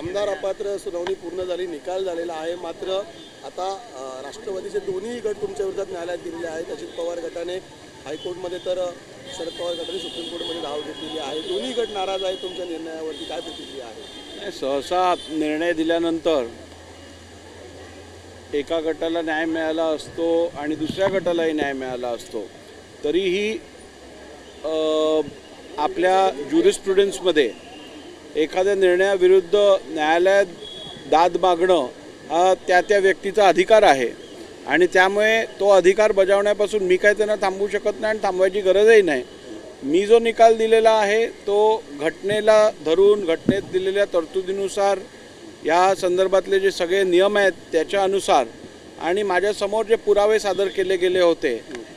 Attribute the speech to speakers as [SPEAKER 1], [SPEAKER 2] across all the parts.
[SPEAKER 1] आमदार अपात्र सुनावणी पूर्ण झाली, निकाल झालेला आहे। मात्र आता राष्ट्रवादीचे दोन्ही गट तुमच्या विरोधात न्यायालयात गेलेले आहेत। अजित पवार गटाने हायकोर्टमध्ये तर शरद पवार गटाने सुप्रीम कोर्टमध्ये धाव घेतलेली आहे। दोन्ही गट नाराज आहेत तुमच्या निर्णयावरती, काय प्रतिक्रिया आहे?
[SPEAKER 2] सहसा निर्णय दिल्यानंतर एका गटाला न्याय मिळाला असतो आणि दुसऱ्या गटालाही न्याय मिळाला असतो, तरीही आपल्या ज्युरिस्प्रुडन्समध्ये एखाद्या निर्णयाविरुद्ध न्यायालयात दाद मागणं हा त्या व्यक्तीचा अधिकार आहे आणि त्यामुळे तो अधिकार बजावण्यापासून मी काय त्यांना थांबवू शकत नाही आणि थांबवायची गरजही नाही। मी जो निकाल दिलेला आहे तो घटनेला धरून घटनेत दिलेल्या तरतुदीनुसार या संदर्भातले जे सगळे नियम आहेत त्याच्या अनुसार आणि माझ्यासमोर जे पुरावे सादर केले गेले होते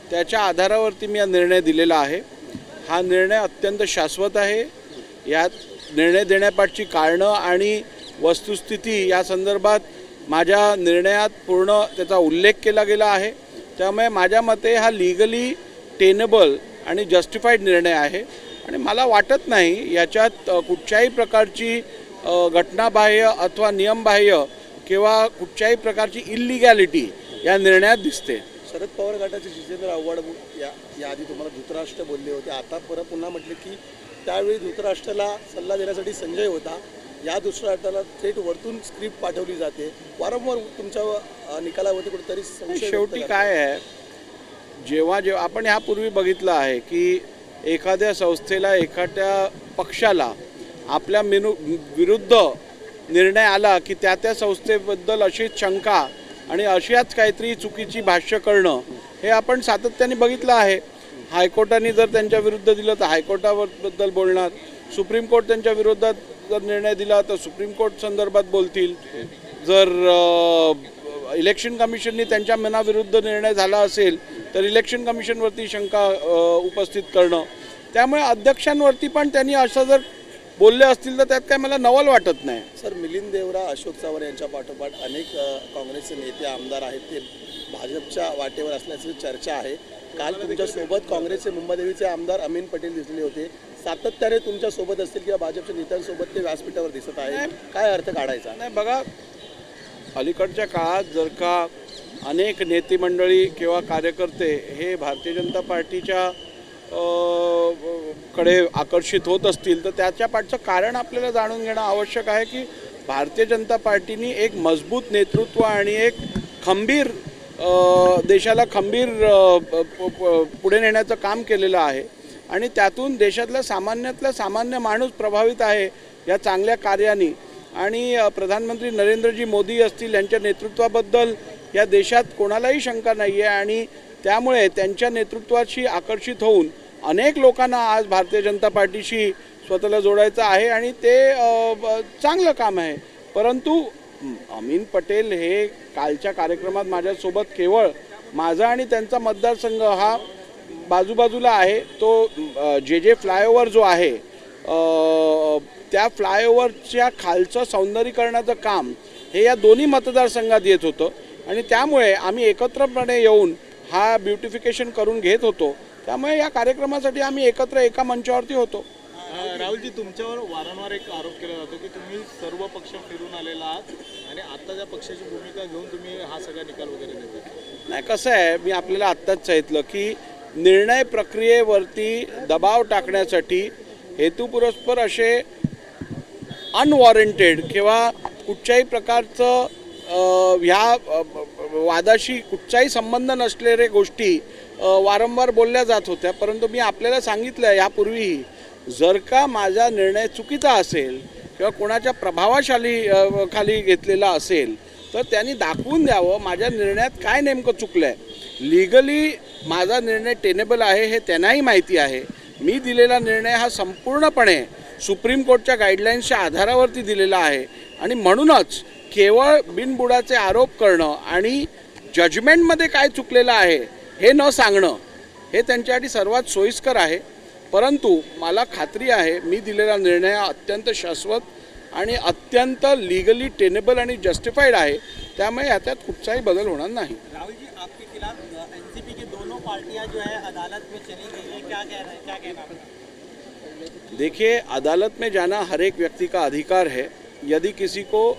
[SPEAKER 2] त्याच्या आधारावरती मी हा निर्णय दिलेला आहे। हा निर्णय अत्यंत शाश्वत आहे। यात निर्णय देण्यापाठची कारणं आणि वस्तुस्थिती या संदर्भात माझ्या निर्णयात पूर्ण त्याचा उल्लेख केला गेला आहे। त्यामुळे माझ्या मते हा लीगली टेनेबल आणि जस्टिफाईड निर्णय आहे आणि मला वाटत नाही याच्यात कुठच्याही प्रकारची घटनाबाह्य अथवा नियमबाह्य किंवा कुठच्याही प्रकारची इल्लिगॅलिटी या निर्णयात दिसते।
[SPEAKER 1] शरद पवार गटाचे जितेंद्र आव्हाड याआधी तुम्हाला धृतराष्ट्र बोलले होते, आता पुन्हा म्हटले की त्यावेळी धृतराष्ट्राला सल्ला देण्यासाठी संजय होता, या धृतराष्ट्राला थेट वरतून स्क्रिप्ट पाठवली जाते। वारंवार तुमच्या निकालावरती कुठेतरी संशय।
[SPEAKER 2] शेवटी काय आहे, जेव्हा आपण ह्यापूर्वी बघितलं आहे की एखाद्या संस्थेला एखाद्या पक्षाला आपल्या विरुद्ध निर्णय आला की त्या संस्थेबद्दल अशीच शंका आणि अशाच काहीतरी चुकीची भाष्य करणं हे आपण सातत्याने बघितलं आहे। हायकोर्टाने जर त्यांच्या विरुद्ध दिलं तर हायकोर्टाबद्दल बोलणार, सुप्रीम कोर्ट त्यांच्या विरोधात जर निर्णय दिला तर सुप्रीम कोर्ट संदर्भात बोलतील, जर इलेक्शन कमिशनने त्यांच्या मनाविरुद्ध निर्णय झाला असेल तर इलेक्शन कमिशनवरती शंका उपस्थित करणं। त्यामुळे अध्यक्षांवरती पण त्यांनी असं जर बोलले असतील तर त्यात काय मला नवल वाटत नाही।
[SPEAKER 1] सर, मिलिंद देवरा, अशोक चव्हाण यांच्या पाठोपाठ अनेक काँग्रेसचे नेते आमदार आहेत ते भाजपच्या वाटेवर असल्याची चर्चा आहे। काल तुमच्यासोबत काँग्रेसचे मुंबादेवीचे आमदार अमीन पटेल दिसले होते, सातत्याने तुमच्यासोबत असतील किंवा भाजपच्या नेत्यांसोबत ते व्यासपीठावर दिसत आहे, काय अर्थ काढायचा?
[SPEAKER 2] नाही बघा, अलीकडच्या काळात जर का अनेक नेते मंडळी किंवा कार्यकर्ते हे भारतीय जनता पार्टीच्या कडे आकर्षित होत असतील तर त्याच्या पाठचं कारण आपल्याला जाणून घेणं आवश्यक आहे की भारतीय जनता पार्टीने एक मजबूत नेतृत्व आणि एक खंबीर देशाला खंबीर पुढे नेण्याचं काम केलेलं आहे आणि त्यातून देशातला सामान्यातला सामान्य माणूस प्रभावित आहे या चांगल्या कार्याने। आणि प्रधानमंत्री नरेंद्रजी मोदी असतील यांच्या नेतृत्वाबद्दल या देशात कोणालाही शंका नाही आहे आणि त्यामुळे त्यांच्या नेतृत्वाशी आकर्षित होऊन अनेक लोकांना आज भारतीय जनता पार्टीशी स्वतःला जोडायचं आहे आणि ते चांगलं काम आहे। परंतु अमीन पटेल हे कालच्या कार्यक्रमात माझ्यासोबत केवळ माझा आणि त्यांचा मतदारसंघ हा बाजूबाजूला आहे, तो जे फ्लायओव्हर जो आहे त्या फ्लायओव्हरच्या खालचं सौंदर्यीकरणाचं काम हे या दोन्ही मतदारसंघात येत होतं आणि त्यामुळे आम्ही एकत्रपणे येऊन हा ब्युटिफिकेशन करून घेत होतो। त्यामुळे या कार्यक्रमासाठी आम्ही एकत्र एका मंचावरती होतो।
[SPEAKER 3] राहुलजी, तुमच्यावर वारंवार एक आरोप केला जातो की तुम्ही सर्व पक्ष फिरून आलेला आहात आणि आता त्या पक्षाची भूमिका घेऊन तुम्ही हा सगळा निकाल वगैरे देता।
[SPEAKER 2] नाही, कसं आहे, मी आपल्याला आत्ताच सांगितलं की निर्णय प्रक्रियेवरती दबाव टाकण्यासाठी हेतुपुरस्पर असे अनवॉरंटेड किंवा कुठच्याही प्रकारचं ह्या वादाशी कुठचाही संबंध नसलेल्या गोष्टी वारंवार बोलल्या जात होत्या। परंतु मी आपल्याला सांगितलं यापूर्वीही, जर का माझा निर्णय चुकीचा असेल किंवा कोणाच्या प्रभावाशाली खाली घेतलेला असेल तर त्यांनी दाखवून द्यावं माझ्या निर्णयात काय नेमकं चुकलं आहे। लीगली माझा निर्णय टेनेबल आहे हे त्यांनाही माहिती आहे। मी दिलेला निर्णय हा संपूर्णपणे सुप्रीम कोर्टच्या गाईडलाईन्सच्या आधारावरती दिलेला आहे आणि म्हणूनच केवळ बिनबुडाचे आरोप करणं आणि जजमेंटमध्ये काय चुकलेलं आहे हे न सांगणं हे त्यांच्यासाठी सर्वात सोयीस्कर आहे। परंतु मला खात्री आहे मी दिलेला निर्णय अत्यंत शाश्वत आणि अत्यंत लीगली टेनेबल आणि जस्टिफाईड आहे, त्यामुळे याच्यात कुठचाही बदल होणार नाही।
[SPEAKER 4] राहुल जी, आपके खिलाफ एनसीपी की दोनों पार्टियां जो है अदालत में चली गई है, क्या कह रहे हैं, क्या कहना है?
[SPEAKER 2] देखिए, अदालत में जाना हर एक व्यक्ति का अधिकार है यदि किसी को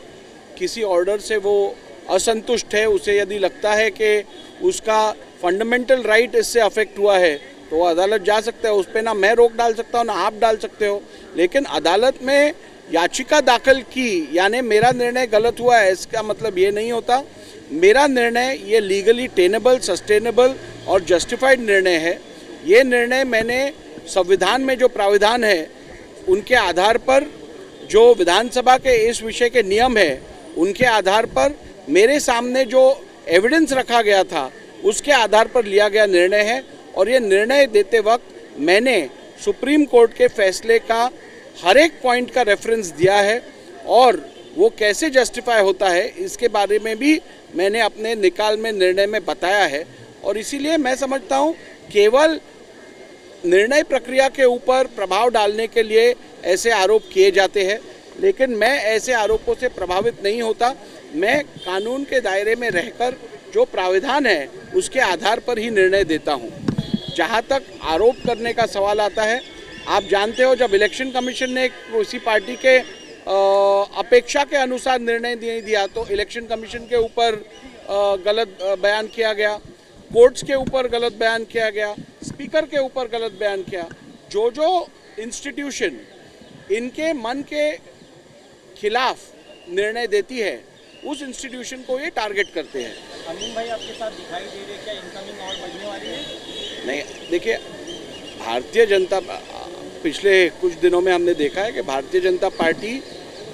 [SPEAKER 2] किसी ऑर्डर से वो असंतुष्ट है, उसे यदि लगता है कि उसका फंडामेंटल राइट इससे अफेक्ट हुआ है, तो वो अदालत जा सकता है। उस पर ना मैं रोक डाल सकता हूँ ना आप डाल सकते हो। लेकिन अदालत में याचिका दाखिल की यानी मेरा निर्णय गलत हुआ है, इसका मतलब ये नहीं होता। मेरा निर्णय ये लीगली टेनेबल, सस्टेनेबल और जस्टिफाइड निर्णय है। ये निर्णय मैंने संविधान में जो प्राविधान है उनके आधार पर, जो विधानसभा के इस विषय के नियम है उनके आधार पर, मेरे सामने जो एविडेंस रखा गया था उसके आधार पर लिया गया निर्णय है। और ये निर्णय देते वक्त मैंने सुप्रीम कोर्ट के फैसले का हर एक पॉइंट का रेफरेंस दिया है और वो कैसे जस्टिफाई होता है इसके बारे में भी मैंने अपने निकाल में निर्णय में बताया है। और इसीलिए मैं समझता हूँ केवल निर्णय प्रक्रिया के ऊपर प्रभाव डालने के लिए ऐसे आरोप किए जाते हैं, लेकिन मैं ऐसे आरोपों से प्रभावित नहीं होता। मैं कानून के दायरे में रहकर जो प्राविधान है उसके आधार पर ही निर्णय देता हूँ। जहाँ तक आरोप करने का सवाल आता है, आप जानते हो जब इलेक्शन कमीशन ने किसी पार्टी के अपेक्षा के अनुसार निर्णय नहीं दिया तो इलेक्शन कमीशन के ऊपर गलत बयान किया गया, कोर्ट्स के ऊपर गलत बयान किया गया, स्पीकर के ऊपर गलत बयान किया। जो इंस्टीट्यूशन इनके मन के खिलाफ निर्णय देती है उस इंस्टीट्यूशन को ये टारगेट करते हैं।
[SPEAKER 4] अमीन भाई आपके साथ दिखाई दे रहे, क्या इनकमिंग और बढ़ने वाली है?
[SPEAKER 2] नहीं, देखिए भारतीय जनता, पिछले कुछ दिनों में हमने देखा है कि भारतीय जनता पार्टी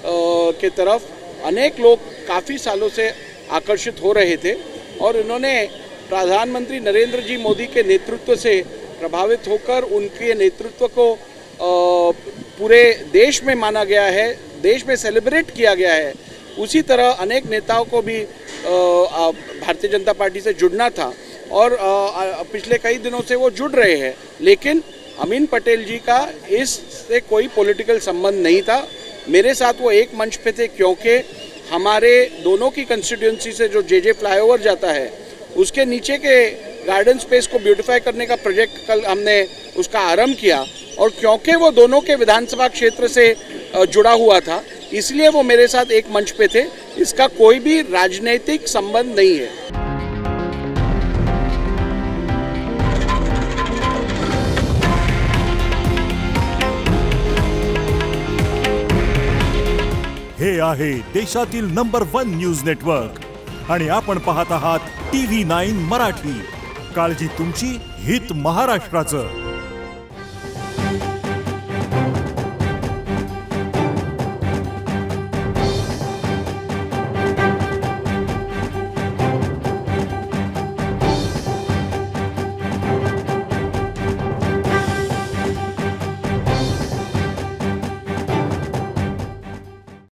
[SPEAKER 2] के तरफ अनेक लोग काफ़ी सालों से आकर्षित हो रहे थे और इन्होंने प्रधानमंत्री नरेंद्र जी मोदी के नेतृत्व से प्रभावित होकर उनके नेतृत्व को पूरे देश में माना गया है, देश में सेलिब्रेट किया गया है। उसी तरह अनेक नेताओं को भी भारतीय जनता पार्टी से जुड़ना था और पिछले कई दिनों से वो जुड़ रहे हैं। लेकिन अमीन पटेल जी का इससे कोई पॉलिटिकल संबंध नहीं था। मेरे साथ वो एक मंच पे थे क्योंकि हमारे दोनों की कंस्टिट्यूंसी से जो जे फ्लाईओवर जाता है उसके नीचे के गार्डन स्पेस को ब्यूटिफाई करने का प्रोजेक्ट कल हमने उसका आरंभ किया और क्योंकि वो दोनों के विधानसभा क्षेत्र से जुड़ा हुआ था इसलिए वो मेरे साथ एक मंच पे थे। इसका कोई भी राजनीतिक संबंध नहीं है।
[SPEAKER 5] हे आहे देशातील नंबर 1 न्यूज नेटवर्क आणि आपण पाहत आहात TV9 मराठी। काळजी तुमची, हित महाराष्ट्राचं।